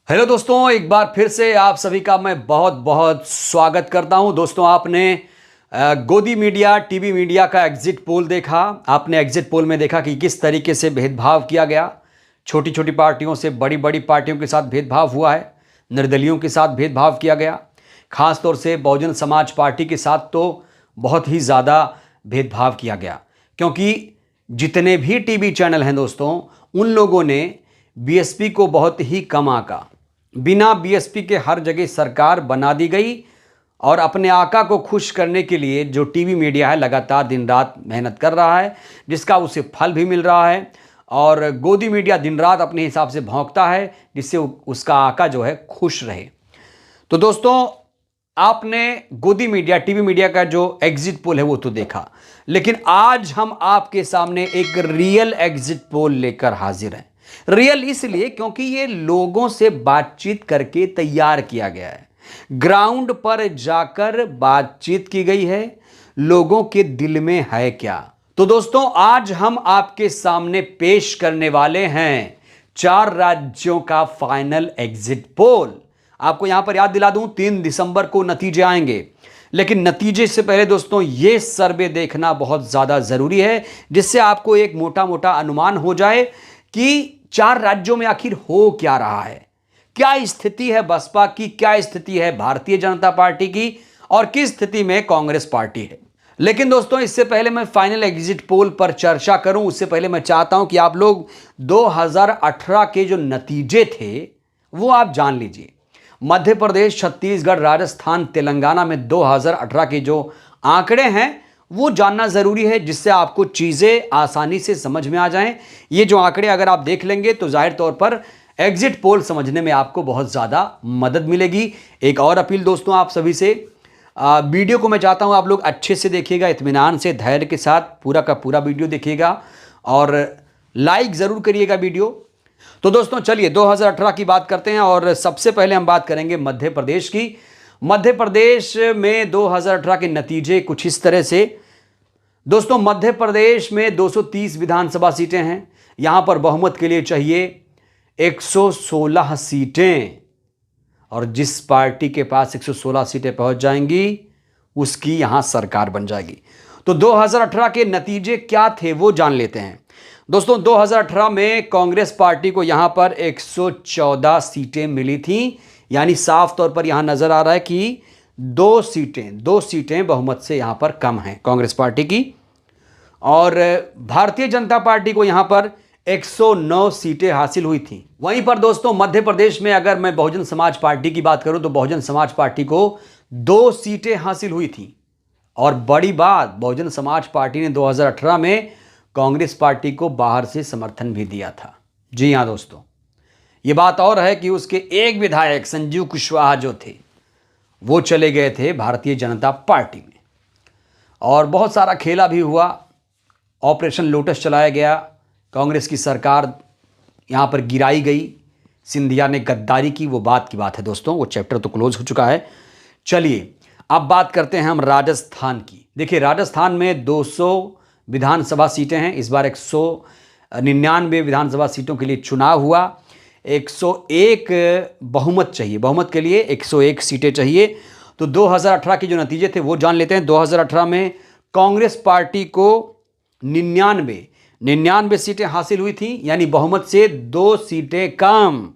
Hello दोस्तों, एक बार फिर से आप सभी का मैं बहुत बहुत स्वागत करता हूं। दोस्तों, आपने गोदी मीडिया टीवी मीडिया का एग्जिट पोल देखा। आपने एग्जिट पोल में देखा कि किस तरीके से भेदभाव किया गया। छोटी छोटी पार्टियों से बड़ी बड़ी पार्टियों के साथ भेदभाव हुआ है, निर्दलियों के साथ भेदभाव किया गया। खास तौर से बहुजन समाज पार्टी के साथ तो बहुत ही ज़्यादा भेदभाव किया गया, क्योंकि जितने भी टीवी चैनल हैं दोस्तों, उन लोगों ने बीएसपी को बहुत ही कम आंका। बिना बीएसपी के हर जगह सरकार बना दी गई और अपने आका को खुश करने के लिए जो टीवी मीडिया है लगातार दिन रात मेहनत कर रहा है, जिसका उसे फल भी मिल रहा है। और गोदी मीडिया दिन रात अपने हिसाब से भौंकता है, जिससे उसका आका जो है खुश रहे। तो दोस्तों, आपने गोदी मीडिया टीवी मीडिया का जो एग्जिट पोल है वो तो देखा, लेकिन आज हम आपके सामने एक रियल एग्जिट पोल लेकर हाजिर हैं। रियल इसलिए क्योंकि ये लोगों से बातचीत करके तैयार किया गया है। ग्राउंड पर जाकर बातचीत की गई है, लोगों के दिल में है क्या। तो दोस्तों, आज हम आपके सामने पेश करने वाले हैं 4 राज्यों का फाइनल एग्जिट पोल। आपको यहां पर याद दिला दूं, 3 दिसंबर को नतीजे आएंगे, लेकिन नतीजे से पहले दोस्तों ये सर्वे देखना बहुत ज्यादा जरूरी है, जिससे आपको एक मोटा मोटा अनुमान हो जाए कि 4 राज्यों में आखिर हो क्या रहा है, क्या स्थिति है बसपा की, क्या स्थिति है भारतीय जनता पार्टी की, और किस स्थिति में कांग्रेस पार्टी है। लेकिन दोस्तों, इससे पहले मैं फाइनल एग्जिट पोल पर चर्चा करूं, उससे पहले मैं चाहता हूं कि आप लोग 2018 के जो नतीजे थे वो आप जान लीजिए। मध्य प्रदेश, छत्तीसगढ़, राजस्थान, तेलंगाना में 2018 के जो आंकड़े हैं वो जानना ज़रूरी है, जिससे आपको चीज़ें आसानी से समझ में आ जाएं। ये जो आंकड़े अगर आप देख लेंगे तो जाहिर तौर पर एग्जिट पोल समझने में आपको बहुत ज़्यादा मदद मिलेगी। एक और अपील दोस्तों आप सभी से, वीडियो को मैं चाहता हूं आप लोग अच्छे से देखिएगा, इत्मीनान से, धैर्य के साथ पूरा का पूरा वीडियो देखिएगा और लाइक ज़रूर करिएगा वीडियो। तो दोस्तों चलिए 2018 की बात करते हैं और सबसे पहले हम बात करेंगे मध्य प्रदेश की। मध्य प्रदेश में 2018 के नतीजे कुछ इस तरह से। दोस्तों, मध्य प्रदेश में 230 विधानसभा सीटें हैं। यहां पर बहुमत के लिए चाहिए 116 सीटें, और जिस पार्टी के पास 116 सीटें पहुंच जाएंगी उसकी यहां सरकार बन जाएगी। तो 2018 के नतीजे क्या थे वो जान लेते हैं। दोस्तों, 2018 में कांग्रेस पार्टी को यहां पर 114 सीटें मिली थी, यानी साफ तौर पर यहां नजर आ रहा है कि दो सीटें बहुमत से यहां पर कम हैं कांग्रेस पार्टी की। और भारतीय जनता पार्टी को यहां पर 109 सीटें हासिल हुई थी। वहीं पर दोस्तों, मध्य प्रदेश में अगर मैं बहुजन समाज पार्टी की बात करूं तो बहुजन समाज पार्टी को 2 सीटें हासिल हुई थी। और बड़ी बात, बहुजन समाज पार्टी ने 2018 में कांग्रेस पार्टी को बाहर से समर्थन भी दिया था। जी हां दोस्तों, ये बात और है कि उसके एक विधायक संजीव कुशवाहा जो थे वो चले गए थे भारतीय जनता पार्टी में, और बहुत सारा खेला भी हुआ। ऑपरेशन लोटस चलाया गया, कांग्रेस की सरकार यहां पर गिराई गई, सिंधिया ने गद्दारी की, वो बात की बात है दोस्तों, वो चैप्टर तो क्लोज हो चुका है। चलिए अब बात करते हैं हम राजस्थान की। देखिए, राजस्थान में 200 विधानसभा सीटें हैं। इस बार 199 विधानसभा सीटों के लिए चुनाव हुआ। 101 बहुमत चाहिए, बहुमत के लिए 101 सीटें चाहिए। तो 2018 के जो नतीजे थे वो जान लेते हैं। 2018 में कांग्रेस पार्टी को 99 सीटें हासिल हुई थी, यानी बहुमत से 2 सीटें कम।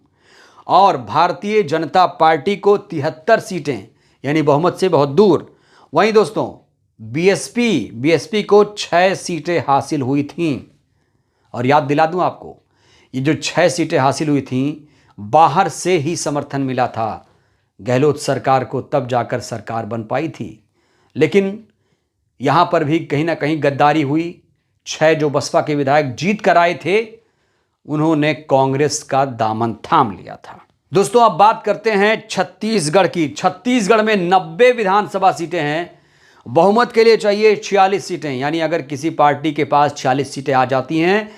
और भारतीय जनता पार्टी को 73 सीटें, यानी बहुमत से बहुत दूर। वहीं दोस्तों, बीएसपी को 6 सीटें हासिल हुई थीं। और याद दिला दूं आपको, ये जो 6 सीटें हासिल हुई थीं, बाहर से ही समर्थन मिला था गहलोत सरकार को, तब जाकर सरकार बन पाई थी। लेकिन यहां पर भी कहीं ना कहीं गद्दारी हुई। 6 जो बसपा के विधायक जीत कर आए थे, उन्होंने कांग्रेस का दामन थाम लिया था। दोस्तों, अब बात करते हैं छत्तीसगढ़ की। छत्तीसगढ़ में 90 विधानसभा सीटें हैं। बहुमत के लिए चाहिए 46 सीटें, यानी अगर किसी पार्टी के पास 46 सीटें आ जाती हैं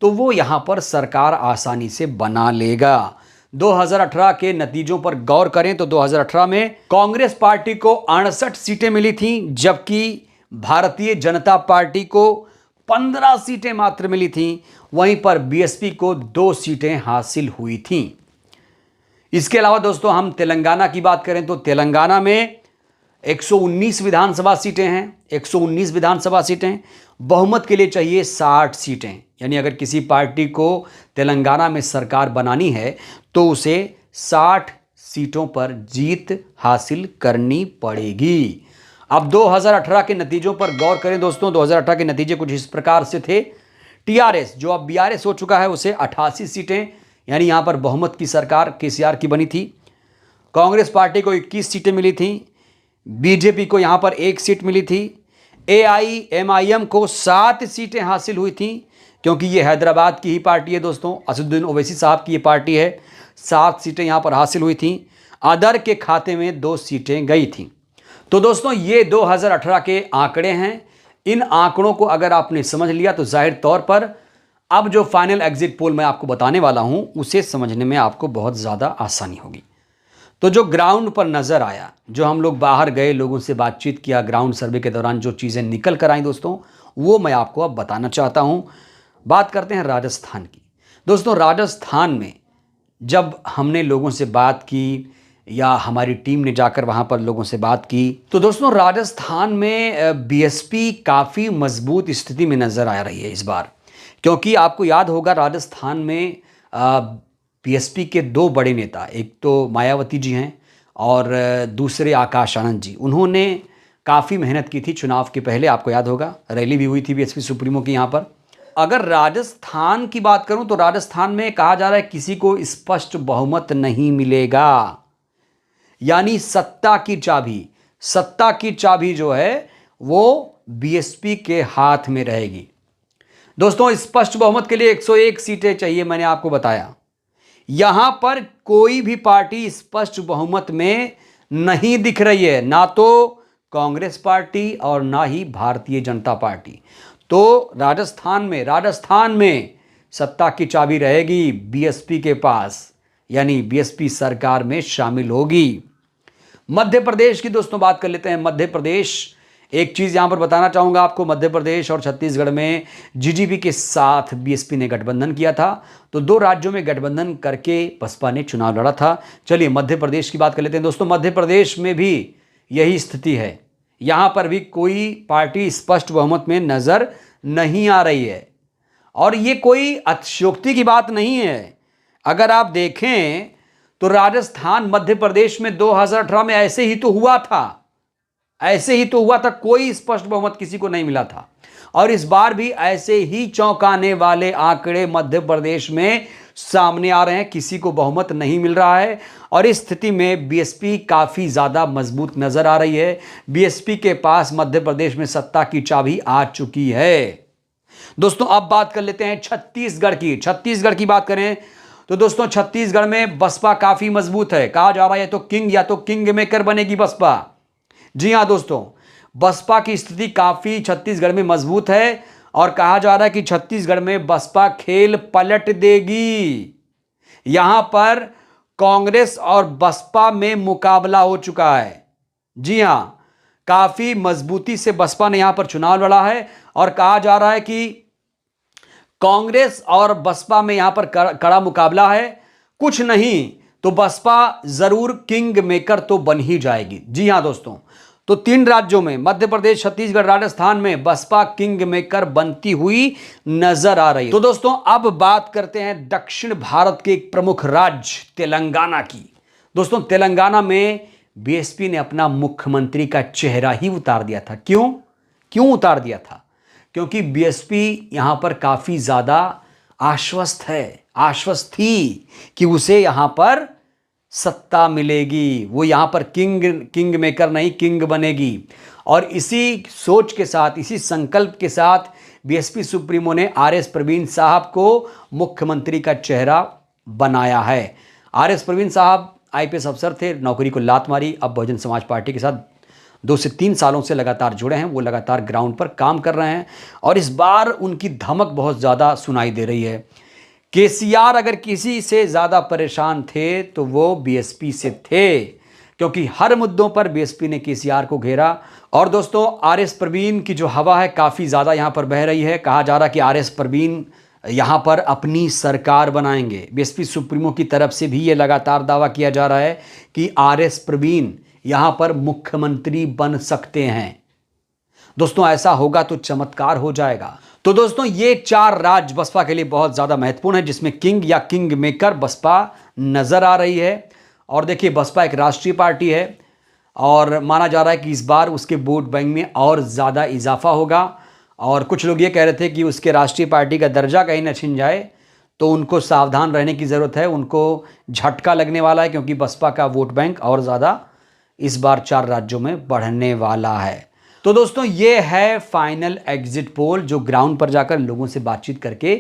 तो वो यहां पर सरकार आसानी से बना लेगा। 2018 के नतीजों पर गौर करें तो 2018 में कांग्रेस पार्टी को 68 सीटें मिली थीं, जबकि भारतीय जनता पार्टी को 15 सीटें मात्र मिली थीं। वहीं पर बीएसपी को 2 सीटें हासिल हुई थीं। इसके अलावा दोस्तों हम तेलंगाना की बात करें तो तेलंगाना में 119 विधानसभा सीटें हैं। 119 विधानसभा सीटें, बहुमत के लिए चाहिए 60 सीटें। यानी अगर किसी पार्टी को तेलंगाना में सरकार बनानी है तो उसे 60 सीटों पर जीत हासिल करनी पड़ेगी। अब 2018 के नतीजों पर गौर करें दोस्तों। 2018 के नतीजे कुछ इस प्रकार से थे। टीआरएस जो अब बीआरएस हो चुका है उसे 88 सीटें, यानी यहां पर बहुमत की सरकार केसीआर की बनी थी। कांग्रेस पार्टी को 21 सीटें मिली थी। बीजेपी को यहां पर 1 सीट मिली थी। एआईएमआईएम को 7 सीटें हासिल हुई थी, क्योंकि ये हैदराबाद की ही पार्टी है दोस्तों, असदुद्दीन ओवैसी साहब की ये पार्टी है। 7 सीटें यहां पर हासिल हुई थी। अदर के खाते में 2 सीटें गई थी। तो दोस्तों ये 2018 के आंकड़े हैं। इन आंकड़ों को अगर आपने समझ लिया तो जाहिर तौर पर अब जो फाइनल एग्जिट पोल मैं आपको बताने वाला हूं उसे समझने में आपको बहुत ज़्यादा आसानी होगी। तो जो ग्राउंड पर नज़र आया, जो हम लोग बाहर गए, लोगों से बातचीत किया, ग्राउंड सर्वे के दौरान जो चीज़ें निकल कर आई दोस्तों, वो मैं आपको अब बताना चाहता हूँ। बात करते हैं राजस्थान की। दोस्तों राजस्थान में जब हमने लोगों से बात की या हमारी टीम ने जाकर वहाँ पर लोगों से बात की तो दोस्तों राजस्थान में बीएसपी काफ़ी मजबूत स्थिति में नज़र आ रही है इस बार। क्योंकि आपको याद होगा राजस्थान में बीएसपी के 2 बड़े नेता, एक तो मायावती जी हैं और दूसरे आकाश आनंद जी। उन्होंने काफ़ी मेहनत की थी चुनाव के पहले, आपको याद होगा रैली भी हुई थी बीएसपी सुप्रीमो की यहाँ पर। अगर राजस्थान की बात करूं तो राजस्थान में कहा जा रहा है किसी को स्पष्ट बहुमत नहीं मिलेगा। यानी सत्ता की चाबी जो है वो बीएसपी के हाथ में रहेगी। दोस्तों स्पष्ट बहुमत के लिए 101 सीटें चाहिए, मैंने आपको बताया। यहां पर कोई भी पार्टी स्पष्ट बहुमत में नहीं दिख रही है, ना तो कांग्रेस पार्टी और ना ही भारतीय जनता पार्टी। तो राजस्थान में सत्ता की चाबी रहेगी बीएसपी के पास, यानी बीएसपी सरकार में शामिल होगी। मध्य प्रदेश की दोस्तों बात कर लेते हैं। मध्य प्रदेश, एक चीज़ यहां पर बताना चाहूंगा आपको, मध्य प्रदेश और छत्तीसगढ़ में जीजीपी के साथ बीएसपी ने गठबंधन किया था। तो 2 राज्यों में गठबंधन करके बसपा ने चुनाव लड़ा था। चलिए मध्य प्रदेश की बात कर लेते हैं दोस्तों। मध्य प्रदेश में भी यही स्थिति है। यहां पर भी कोई पार्टी स्पष्ट बहुमत में नजर नहीं आ रही है और ये कोई अतिशयोक्ति की बात नहीं है। अगर आप देखें तो राजस्थान मध्य प्रदेश में 2018 में ऐसे ही तो हुआ था, कोई स्पष्ट बहुमत किसी को नहीं मिला था। और इस बार भी ऐसे ही चौंकाने वाले आंकड़े मध्य प्रदेश में सामने आ रहे हैं, किसी को बहुमत नहीं मिल रहा है। और इस स्थिति में बीएसपी काफी ज्यादा मजबूत नजर आ रही है। बीएसपी के पास मध्य प्रदेश में सत्ता की चाबी आ चुकी है। दोस्तों अब बात कर लेते हैं छत्तीसगढ़ की। छत्तीसगढ़ की बात करें तो दोस्तों छत्तीसगढ़ में बसपा काफी मजबूत है। कहा जा रहा है तो किंग मेकर बनेगी बसपा। जी हां दोस्तों, बसपा की स्थिति काफी छत्तीसगढ़ में मजबूत है और कहा जा रहा है कि छत्तीसगढ़ में बसपा खेल पलट देगी। यहां पर कांग्रेस और बसपा में मुकाबला हो चुका है। जी हां, काफी मजबूती से बसपा ने यहां पर चुनाव लड़ा है और कहा जा रहा है कि कांग्रेस और बसपा में यहां पर कड़ा मुकाबला है। कुछ नहीं तो बसपा जरूर किंग मेकर तो बन ही जाएगी। जी हां दोस्तों, तो 3 राज्यों में मध्य प्रदेश, छत्तीसगढ़, राजस्थान में बसपा किंग मेकर बनती हुई नजर आ रही है। तो दोस्तों अब बात करते हैं दक्षिण भारत के एक प्रमुख राज्य तेलंगाना की। दोस्तों तेलंगाना में बीएसपी ने अपना मुख्यमंत्री का चेहरा ही उतार दिया था। क्यों उतार दिया था? क्योंकि बीएसपी यहां पर काफी ज्यादा आश्वस्त थी कि उसे यहां पर सत्ता मिलेगी, वो यहां पर किंग मेकर नहीं किंग बनेगी। और इसी सोच के साथ, इसी संकल्प के साथ बीएसपी सुप्रीमो ने आरएस प्रवीण साहब को मुख्यमंत्री का चेहरा बनाया है। आरएस प्रवीण साहब आईपीएस अफसर थे, नौकरी को लात मारी। अब बहुजन समाज पार्टी के साथ 2 से 3 सालों से लगातार जुड़े हैं, वो लगातार ग्राउंड पर काम कर रहे हैं और इस बार उनकी धमक बहुत ज़्यादा सुनाई दे रही है। केसीआर अगर किसी से ज़्यादा परेशान थे तो वो बीएसपी से थे, क्योंकि हर मुद्दों पर बीएसपी ने केसीआर को घेरा। और दोस्तों आरएस प्रवीण की जो हवा है काफ़ी ज़्यादा यहाँ पर बह रही है। कहा जा रहा है कि आरएस प्रवीण यहाँ पर अपनी सरकार बनाएंगे। बीएसपी सुप्रीमो की तरफ से भी ये लगातार दावा किया जा रहा है कि आरएस प्रवीण यहाँ पर मुख्यमंत्री बन सकते हैं। दोस्तों ऐसा होगा तो चमत्कार हो जाएगा। तो दोस्तों ये 4 राज्य बसपा के लिए बहुत ज़्यादा महत्वपूर्ण है, जिसमें किंग या किंग मेकर बसपा नज़र आ रही है। और देखिए बसपा एक राष्ट्रीय पार्टी है और माना जा रहा है कि इस बार उसके वोट बैंक में और ज़्यादा इजाफा होगा। और कुछ लोग ये कह रहे थे कि उसके राष्ट्रीय पार्टी का दर्जा कहीं न छिन जाए तो उनको सावधान रहने की ज़रूरत है, उनको झटका लगने वाला है, क्योंकि बसपा का वोट बैंक और ज़्यादा इस बार 4 राज्यों में बढ़ने वाला है। तो दोस्तों ये है फाइनल एग्जिट पोल जो ग्राउंड पर जाकर लोगों से बातचीत करके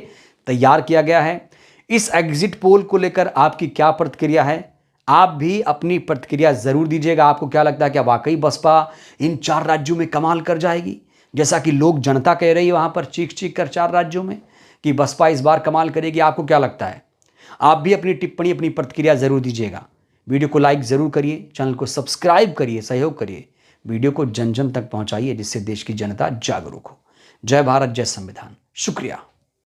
तैयार किया गया है। इस एग्जिट पोल को लेकर आपकी क्या प्रतिक्रिया है? आप भी अपनी प्रतिक्रिया ज़रूर दीजिएगा। आपको क्या लगता है, क्या वाकई बसपा इन 4 राज्यों में कमाल कर जाएगी, जैसा कि लोग जनता कह रही है वहाँ पर चीख चीख कर 4 राज्यों में कि बसपा इस बार कमाल करेगी? आपको क्या लगता है? आप भी अपनी टिप्पणी, अपनी प्रतिक्रिया ज़रूर दीजिएगा। वीडियो को लाइक ज़रूर करिए, चैनल को सब्सक्राइब करिए, सहयोग करिए, वीडियो को जन जन तक पहुँचाइए, जिससे देश की जनता जागरूक हो। जय भारत, जय संविधान। शुक्रिया।